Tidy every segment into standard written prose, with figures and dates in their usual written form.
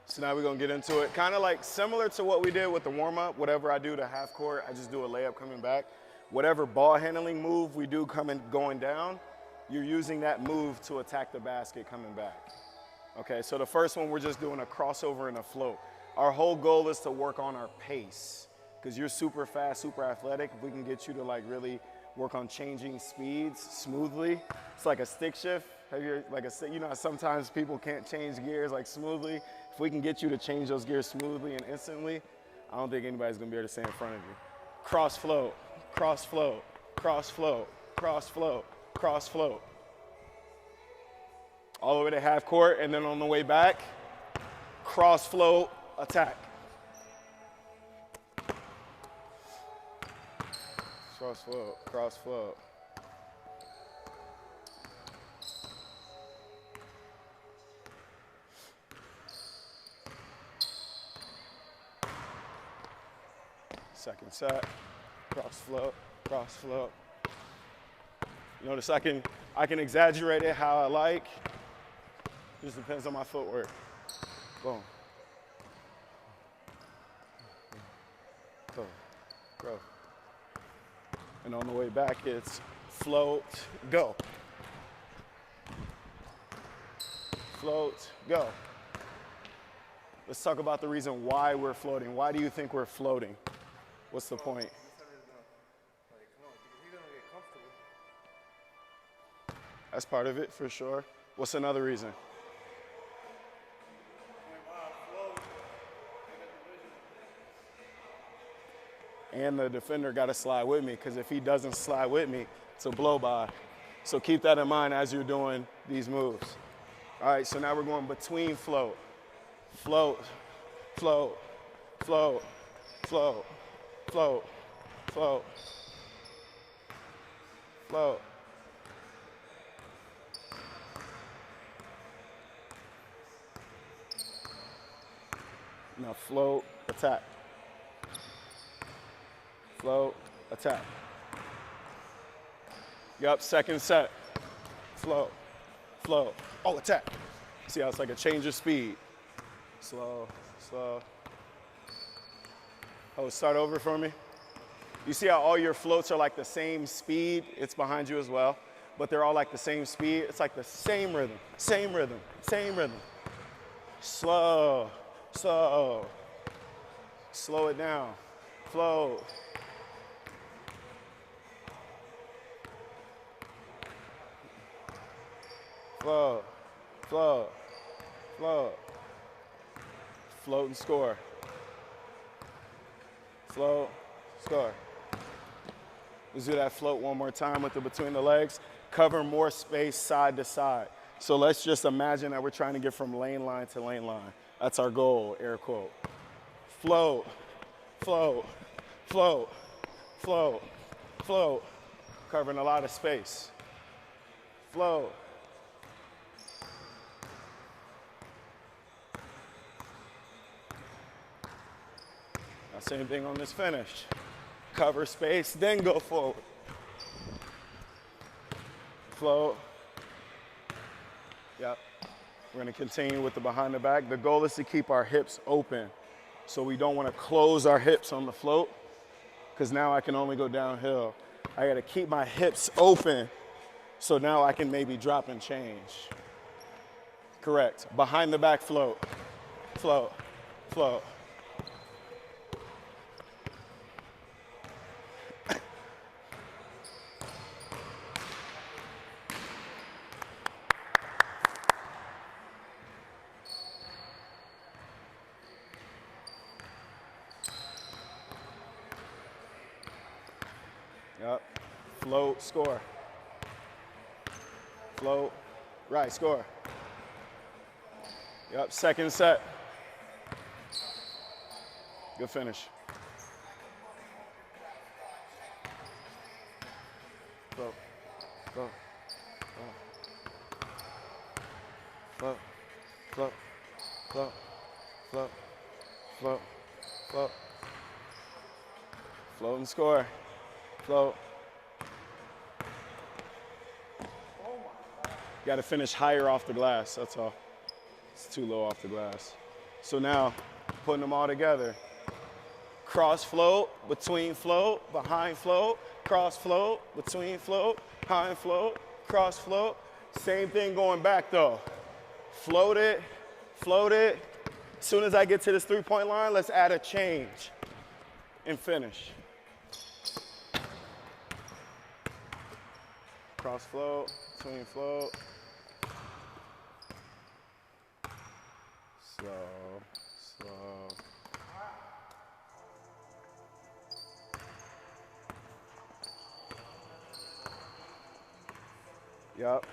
So now we're gonna get into it. Kind of like similar to what we did with the warm up. Whatever I do to half court, I just do a layup coming back. Whatever ball handling move we do going down, you're using that move to attack the basket coming back. Okay, so the first one, we're just doing a crossover and a float. Our whole goal is to work on our pace because you're super fast, super athletic. If we can get you to like really work on changing speeds smoothly, it's like a stick shift. Have you, like you know, sometimes people can't change gears like smoothly. If we can get you to change those gears smoothly and instantly, I don't think anybody's gonna be able to stay in front of you. Cross float, cross float, cross float, cross float, cross float. All the way to half court, and then on the way back, cross float, attack. Cross float, cross float. Second set, cross float, cross float. You notice I can exaggerate it how I like. Just depends on my footwork. Boom. Go, go. And on the way back, it's float, go. Float, go. Let's talk about the reason why we're floating. Why do you think we're floating? What's the point? That's part of it, for sure. What's another reason? And the defender got to slide with me, because if he doesn't slide with me, it's a blow by. So keep that in mind as you're doing these moves. All right, so now we're going between float. Float, float, float, float, float, float, float. Now float, attack. Float, attack. Yup, second set. Float, float. Oh, attack. See how it's like a change of speed. Slow, slow. Oh, start over for me. You see how all your floats are like the same speed? It's behind you as well, but they're all like the same speed. It's like the same rhythm, same rhythm, same rhythm. Slow, slow. Slow it down. Float. Float, float, float. Float and score. Float, score. Let's do that float one more time with the between the legs. Cover more space side to side. So let's just imagine that we're trying to get from lane line to lane line. That's our goal, air quote. Float, float, float, float, float. Covering a lot of space. Float. Now, same thing on this finish. Cover space, then go forward. Float. Yep. We're gonna continue with the behind the back. The goal is to keep our hips open. So we don't wanna close our hips on the float, because now I can only go downhill. I gotta keep my hips open, so now I can maybe drop and change. Correct. Behind the back float. Float, float. Yep. Float, score. Float, right, score. Yep, second set. Good finish. Float, float, float, float, float, float, float, float, float and score. Float. Got to finish higher off the glass, that's all. It's too low off the glass. So now, putting them all together. Cross float, between float, behind float, cross float, between float, behind float, cross float. Same thing going back though. Float it, float it. As soon as I get to this 3-point line, let's add a change and finish. Cross float, between float. Slow, slow. Yup.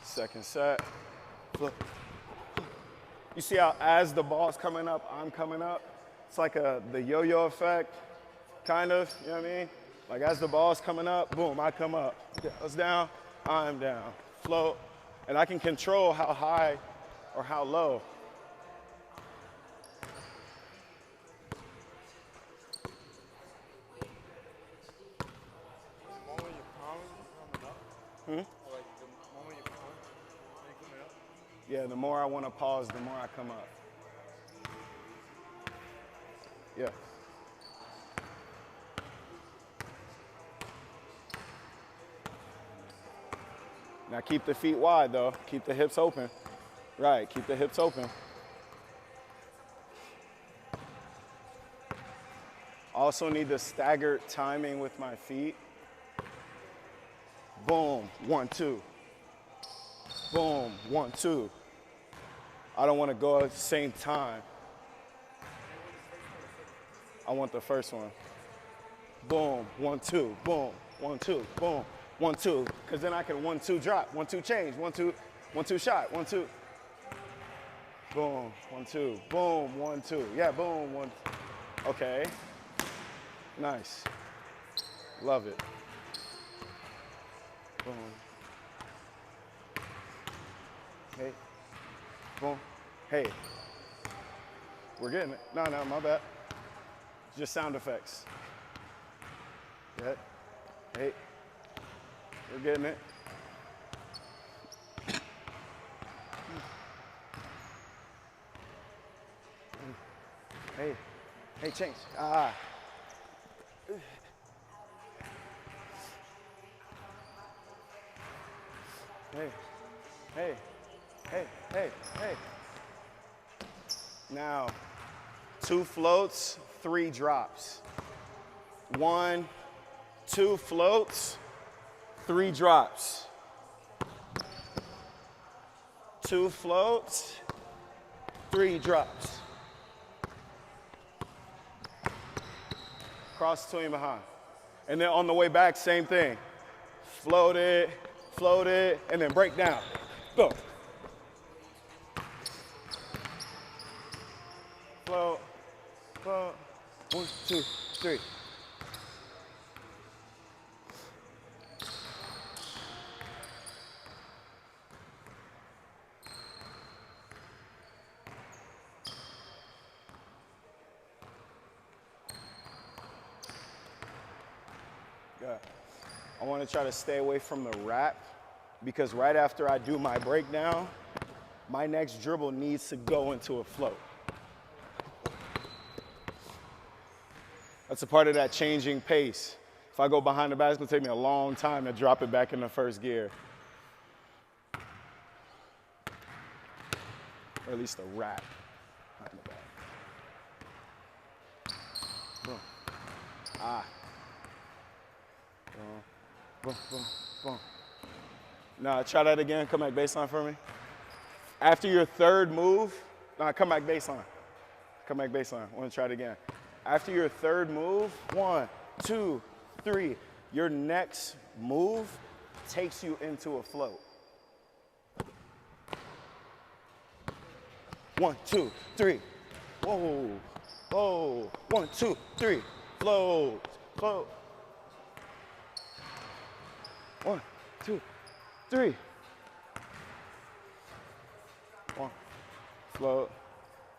Second set. Look. You see how as the ball's coming up, I'm coming up? It's like the yo-yo effect, kind of, you know what I mean? Like as the ball's coming up, boom, I come up. It's down, I'm down. Float, and I can control how high or how low. Yeah, the more I want to pause, the more I come up. Yeah. Now keep the feet wide though. Keep the hips open. Right, keep the hips open. Also need the staggered timing with my feet. Boom, 1, 2. Boom, 1, 2. I don't want to go at the same time. I want the first one. Boom, 1, 2, boom, 1, 2, boom, 1, 2. Because then I can 1, 2 drop, 1, 2 change, 1, 2, 1, 2 shot, 1, 2. Boom, 1, 2, boom, 1, 2. Yeah, boom, 1. Okay. Nice. Love it. Boom. Hey. Boom. Hey. We're getting it. No, my bad. Just sound effects. Good. Hey. We're getting it. Hey. Hey, change. Ah. Hey. Hey. Hey. Hey. Hey. Now, 2 floats, 3 drops. 1, 2 floats, 3 drops. 2 floats, 3 drops. Cross between behind. And then on the way back, same thing. Float it, and then break down. Boom. Float, float. 1, 2, 3. Good. I want to try to stay away from the wrap because right after I do my breakdown, my next dribble needs to go into a float. That's a part of that changing pace. If I go behind the back, it's gonna take me a long time to drop it back in the first gear. Or at least a wrap behind the back. Boom. Ah. Boom, boom, boom, boom. Now try that again, come back baseline for me. After your third move, come back baseline. Come back baseline, I wanna try it again. After your third move, 1, 2, 3, your next move takes you into a float. 1, 2, 3. Whoa, whoa. 1, 2, 3. Float, float. 1, 2, 3. One, float.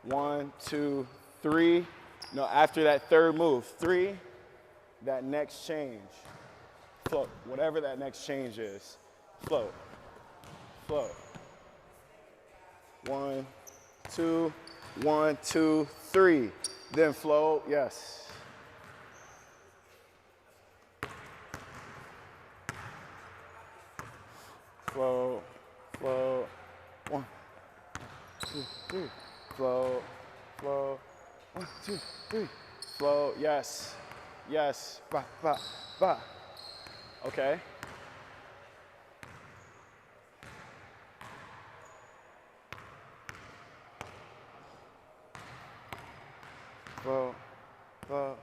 1, 2, 3. No, after that third move, 3, that next change. Float, whatever that next change is. Float, float. 1, 2, 1, 2, 3. Then float, yes. Float, float. 1, 2, 3. Float, float. 1, 2, 3. Float, yes. Yes. Ba, ba, ba. Okay. Float, float.